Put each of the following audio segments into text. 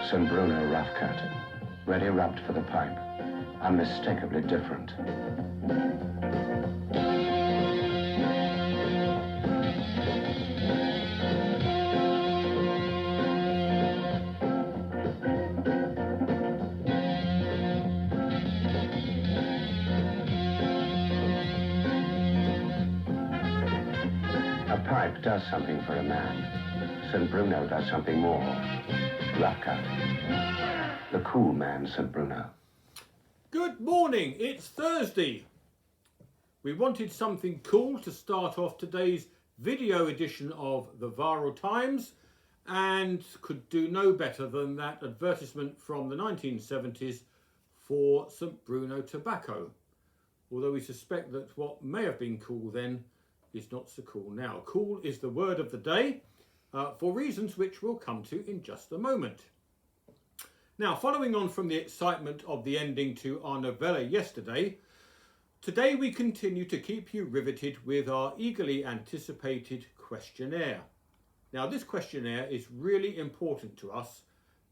St. Bruno rough cut, ready wrapped for the pipe, unmistakably different. A pipe does something for a man. St. Bruno does something more. Rough cut. The cool man, St. Bruno. Good morning, it's Thursday. We wanted something cool to start off today's video edition of the Yodel Times, and could do no better than that advertisement from the 1970s for St. Bruno tobacco. Although we suspect that what may have been cool then is not so cool now. Cool is the word of the day, for reasons which we'll come to in just a moment. Now, following on from the excitement of the ending to our novella yesterday, today we continue to keep you riveted with our eagerly anticipated questionnaire. Now, this questionnaire is really important to us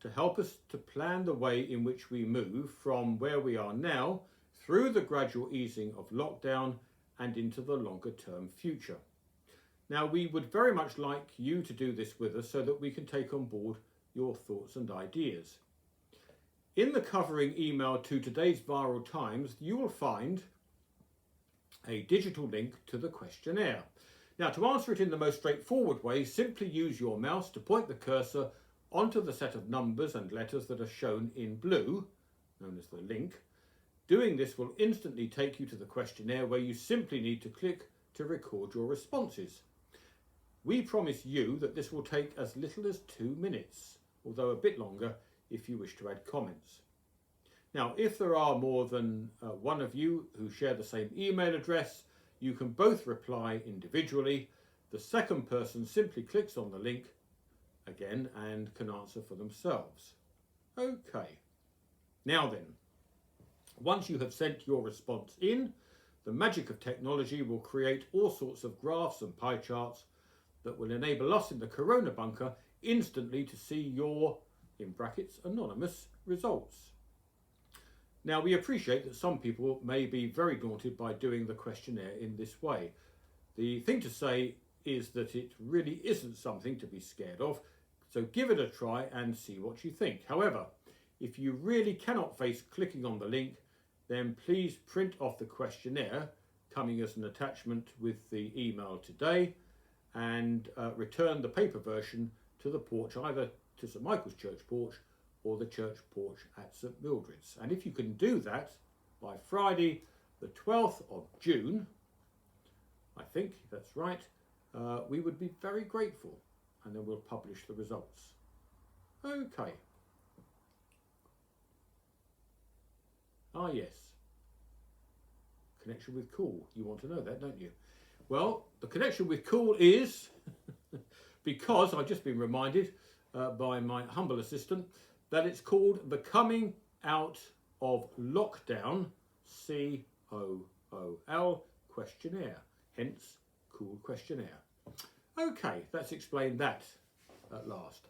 to help us to plan the way in which we move from where we are now through the gradual easing of lockdown and into the longer term future. Now, we would very much like you to do this with us so that we can take on board your thoughts and ideas. In the covering email to today's Yodel Times, you will find a digital link to the questionnaire. Now, to answer it in the most straightforward way, simply use your mouse to point the cursor onto the set of numbers and letters that are shown in blue, known as the link. Doing this will instantly take you to the questionnaire, where you simply need to click to record your responses. We promise you that this will take as little as 2 minutes, although a bit longer if you wish to add comments. Now, if there are more than one of you who share the same email address, you can both reply individually. The second person simply clicks on the link again and can answer for themselves. Okay. Now then, once you have sent your response in, the magic of technology will create all sorts of graphs and pie charts that will enable us in the Corona bunker instantly to see your, in brackets, anonymous results. Now, we appreciate that some people may be very daunted by doing the questionnaire in this way. The thing to say is that it really isn't something to be scared of, so give it a try and see what you think. However, if you really cannot face clicking on the link, then please print off the questionnaire coming as an attachment with the email today, and return the paper version to the porch, either to St Michael's Church porch or the church porch at St Mildred's. And if you can do that by Friday the 12th of June, I think that's right, we would be very grateful, and then we'll publish the results. Okay. Ah yes, connection with cool. You want to know that, don't you? Well, the connection with cool is because I've just been reminded by my humble assistant that it's called the Coming Out of Lockdown COOL questionnaire, hence cool questionnaire. Okay, let's explain that at last.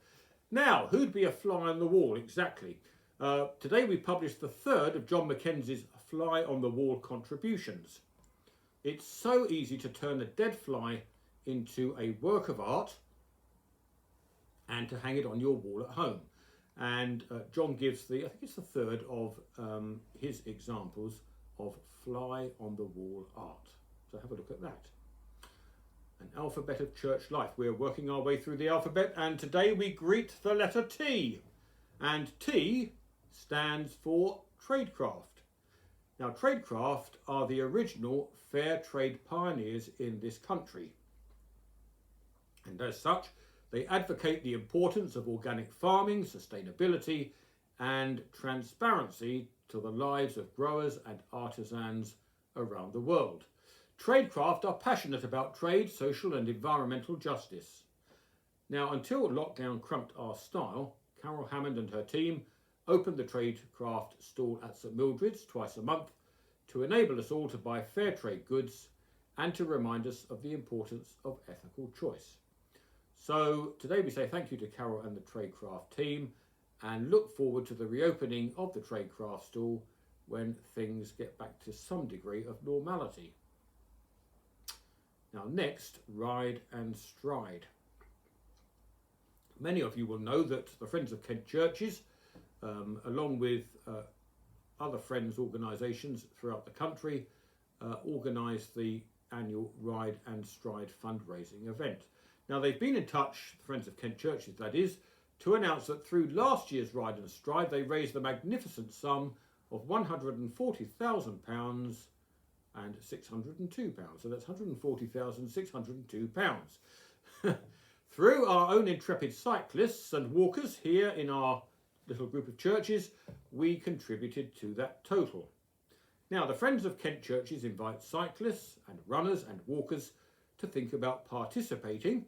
Now, who'd be a fly on the wall exactly? Today we published the third of John Mackenzie's Fly on the Wall contributions. It's so easy to turn a dead fly into a work of art and to hang it on your wall at home. And John gives I think it's the third of his examples of fly on the wall art. So have a look at that. An alphabet of church life. We're working our way through the alphabet, and today we greet the letter T. And T stands for Tradecraft. Now, Tradecraft are the original fair trade pioneers in this country. And as such, they advocate the importance of organic farming, sustainability, and transparency to the lives of growers and artisans around the world. Tradecraft are passionate about trade, social and environmental justice. Now, until lockdown cramped our style, Carol Hammond and her team opened the Tradecraft stall at St Mildred's twice a month to enable us all to buy fair trade goods and to remind us of the importance of ethical choice. So today we say thank you to Carol and the Tradecraft team, and look forward to the reopening of the Tradecraft stall when things get back to some degree of normality. Now next, Ride and Stride. Many of you will know that the Friends of Kent Churches, along with other Friends organisations throughout the country, organise the annual Ride and Stride fundraising event. Now they've been in touch, the Friends of Kent Churches that is, to announce that through last year's Ride and Stride they raised the magnificent sum of £140,000 and £602. So that's £140,602. Through our own intrepid cyclists and walkers here in our little group of churches, we contributed to that total. Now, the Friends of Kent Churches invite cyclists and runners and walkers to think about participating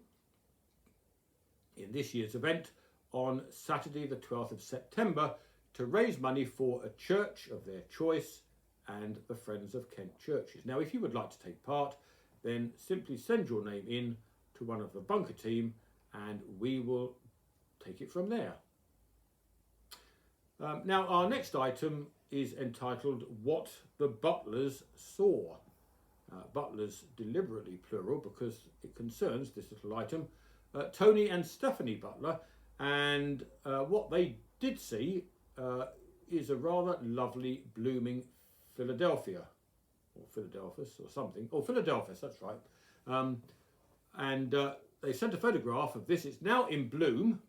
in this year's event on Saturday the 12th of September to raise money for a church of their choice and the Friends of Kent Churches. Now, if you would like to take part, then simply send your name in to one of the bunker team and we will take it from there. Now, our next item is entitled What the Butlers Saw. Butlers deliberately plural because it concerns this little item, Tony and Stephanie Butler, and what they did see is a rather lovely blooming Philadelphia, or Philadelphus or something, or Philadelphus, that's right. And they sent a photograph of this. It's now in bloom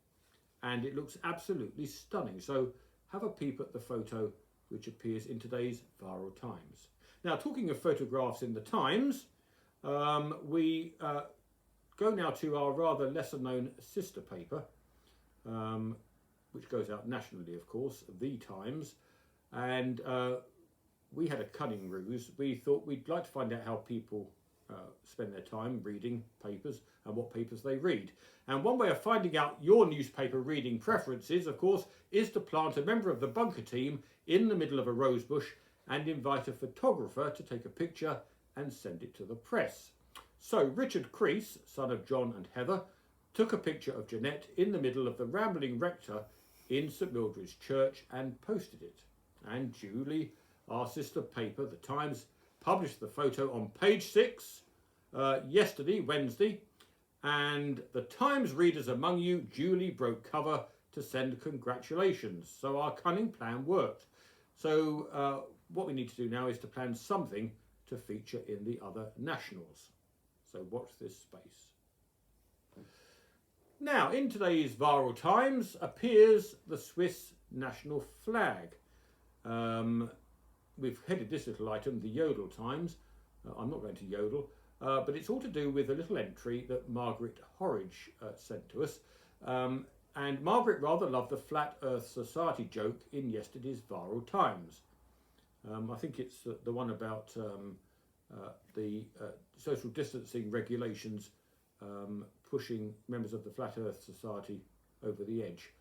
and it looks absolutely stunning. So have a peep at the photo which appears in today's Viral Times. Now, talking of photographs in the Times, we go now to our rather lesser known sister paper, which goes out nationally, of course, The Times. And we had a cunning ruse. We thought we'd like to find out how people spend their time reading papers and what papers they read. And one way of finding out your newspaper reading preferences, of course, is to plant a member of the bunker team in the middle of a rose bush and invite a photographer to take a picture and send it to the press. So Richard Crease, son of John and Heather, took a picture of Jeanette in the middle of the rambling rector in St Mildred's Church and posted it. And Julie, our sister paper, The Times, published the photo on page 6 yesterday, Wednesday, and the Times readers among you duly broke cover to send congratulations. So our cunning plan worked. So what we need to do now is to plan something to feature in the other nationals. So watch this space. Now, in today's Viral Times appears the Swiss national flag. We've headed this little item, the Yodel Times. I'm not going to yodel, but it's all to do with a little entry that Margaret Horridge sent to us. And Margaret rather loved the Flat Earth Society joke in yesterday's Viral Times. I think it's the one about the social distancing regulations pushing members of the Flat Earth Society over the edge.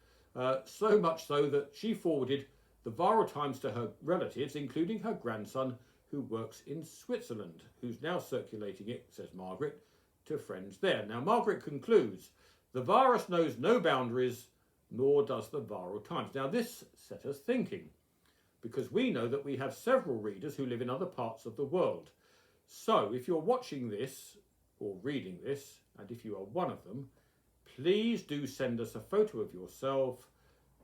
So much so that she forwarded the Viral Times to her relatives, including her grandson, who works in Switzerland, who's now circulating it, says Margaret, to friends there. Now, Margaret concludes, the virus knows no boundaries, nor does the Viral Times. Now, this set us thinking, because we know that we have several readers who live in other parts of the world. So, if you're watching this, or reading this, and if you are one of them, please do send us a photo of yourself,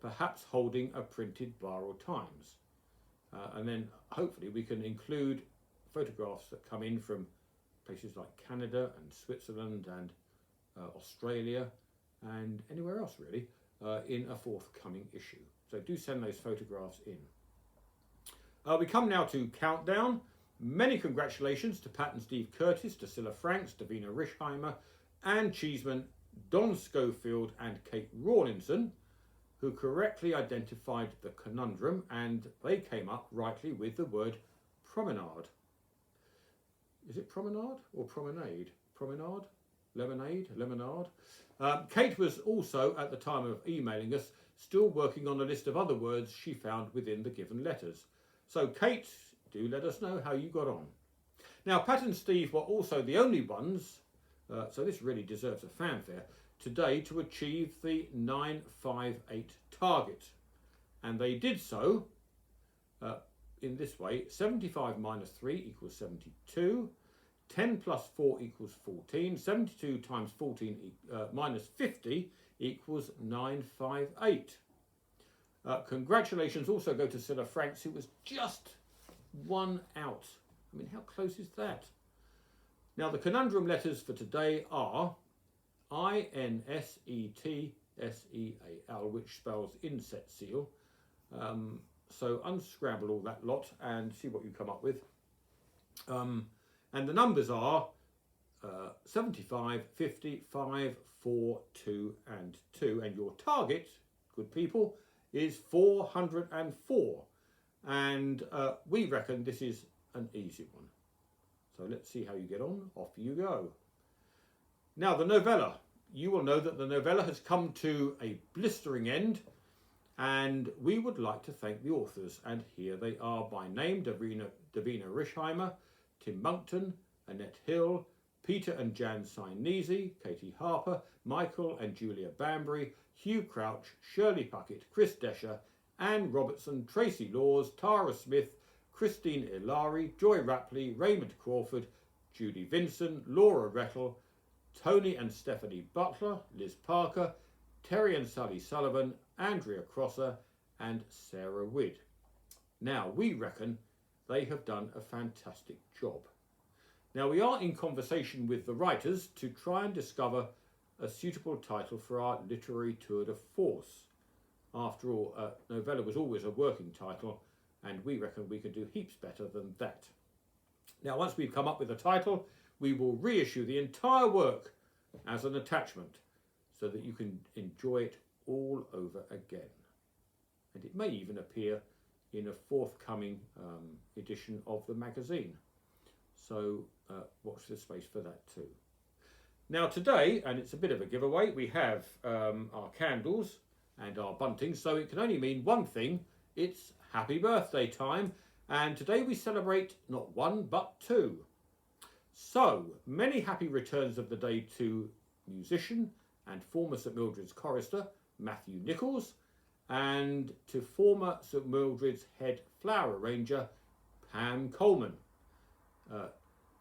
perhaps holding a printed Viral Times. And then hopefully we can include photographs that come in from places like Canada and Switzerland and Australia and anywhere else really in a forthcoming issue. So do send those photographs in. We come now to Countdown. Many congratulations to Pat and Steve Curtis, to Cilla Franks, Davina Rishheimer, Anne Cheeseman, Don Schofield and Kate Rawlinson, who correctly identified the conundrum, and they came up rightly with the word promenade. Is it promenade or promenade? Promenade? Lemonade? Lemonade? Kate was also, at the time of emailing us, still working on a list of other words she found within the given letters. So Kate, do let us know how you got on. Now, Pat and Steve were also the only ones, so this really deserves a fanfare, today to achieve the 958 target. And they did so in this way: 75 minus 3 equals 72, 10 plus 4 equals 14, 72 times 14 minus 50 equals 958. Congratulations also go to Cilla Franks, who was just one out. I mean, how close is that? Now, the conundrum letters for today are INSETSEAL, which spells inset seal. So unscramble all that lot and see what you come up with. And the numbers are 75, 50, 5, 4, 2 and 2. And your target, good people, is 404. And we reckon this is an easy one. So let's see how you get on. Off you go. Now, the novella. You will know that the novella has come to a blistering end, and we would like to thank the authors. And here they are by name: Davina Rishheimer, Tim Monkton, Annette Hill, Peter and Jan Sinesi, Katie Harper, Michael and Julia Banbury, Hugh Crouch, Shirley Puckett, Chris Desher, Anne Robertson, Tracy Laws, Tara Smith, Christine Ilari, Joy Rapley, Raymond Crawford, Judy Vinson, Laura Rettle, Tony and Stephanie Butler, Liz Parker, Terry and Sally Sullivan, Andrea Crosser and Sarah Widd. Now, we reckon they have done a fantastic job. Now, we are in conversation with the writers to try and discover a suitable title for our literary tour de force. After all, novella was always a working title, and we reckon we can do heaps better than that. Now, once we've come up with a title, we will reissue the entire work as an attachment so that you can enjoy it all over again. And it may even appear in a forthcoming edition of the magazine. So watch this space for that too. Now today, and it's a bit of a giveaway, we have our candles and our bunting, so it can only mean one thing: it's happy birthday time. And today we celebrate not one but two. So many happy returns of the day to musician and former St Mildred's chorister Matthew Nichols, and to former St Mildred's head flower arranger Pam Coleman.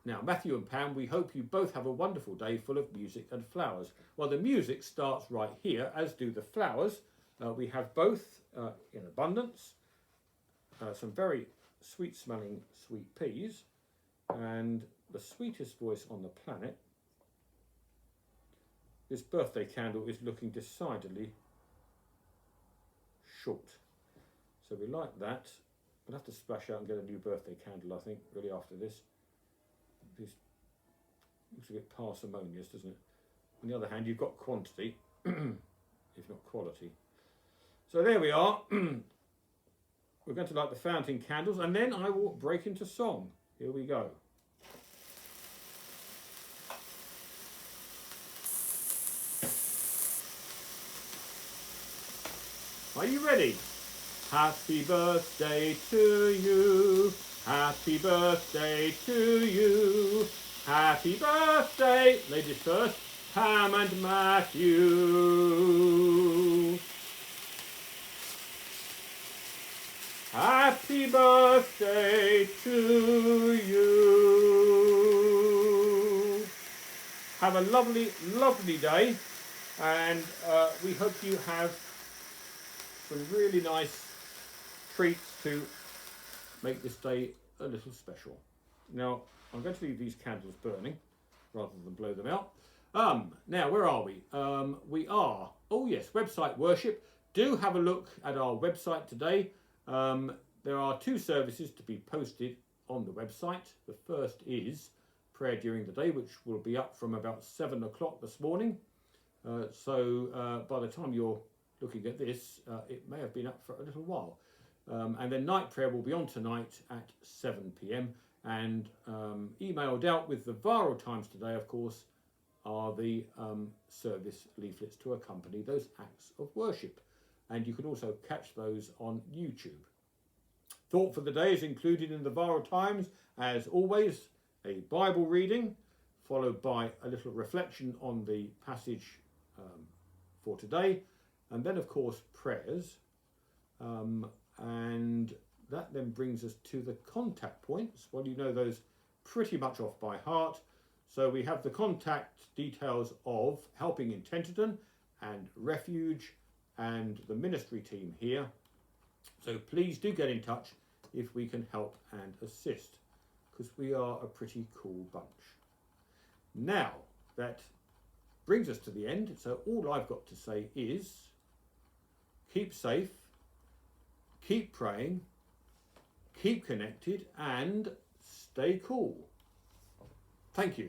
Now, Matthew and Pam, we hope you both have a wonderful day full of music and flowers. Well, the music starts right here, as do the flowers. We have both in abundance. Some very sweet smelling sweet peas, and the sweetest voice on the planet. This birthday candle is looking decidedly short, so we like that. We'll have to splash out and get a new birthday candle, I think, really after this. This looks a bit parsimonious, doesn't it? On the other hand, you've got quantity, if not quality. So there we are. We're going to light the fountain candles, and then I will break into song. Here we go. Are you ready? Happy birthday to you. Happy birthday to you. Happy birthday, ladies first, Pam and Matthew. Happy birthday to you. Have a lovely, lovely day, and we hope you have some really nice treats to make this day a little special. Now, I'm going to leave these candles burning rather than blow them out. Now, where are we? We are, oh yes, website worship. Do have a look at our website today. There are two services to be posted on the website. The first is prayer during the day, which will be up from about 7 o'clock this morning. So by the time you're looking at this, it may have been up for a little while. And then night prayer will be on tonight at 7 p.m. And emailed out with the Viral Times today, of course, are the service leaflets to accompany those acts of worship. And you can also catch those on YouTube. Thought for the day is included in the Viral Times, as always, a Bible reading, followed by a little reflection on the passage for today. And then, of course, prayers. And that then brings us to the contact points. Well, you know those pretty much off by heart. So we have the contact details of Helping in Tenterden and Refuge and the ministry team here. So please do get in touch if we can help and assist, because we are a pretty cool bunch. Now, that brings us to the end. So all I've got to say is keep safe, keep praying, keep connected, and stay cool. Thank you.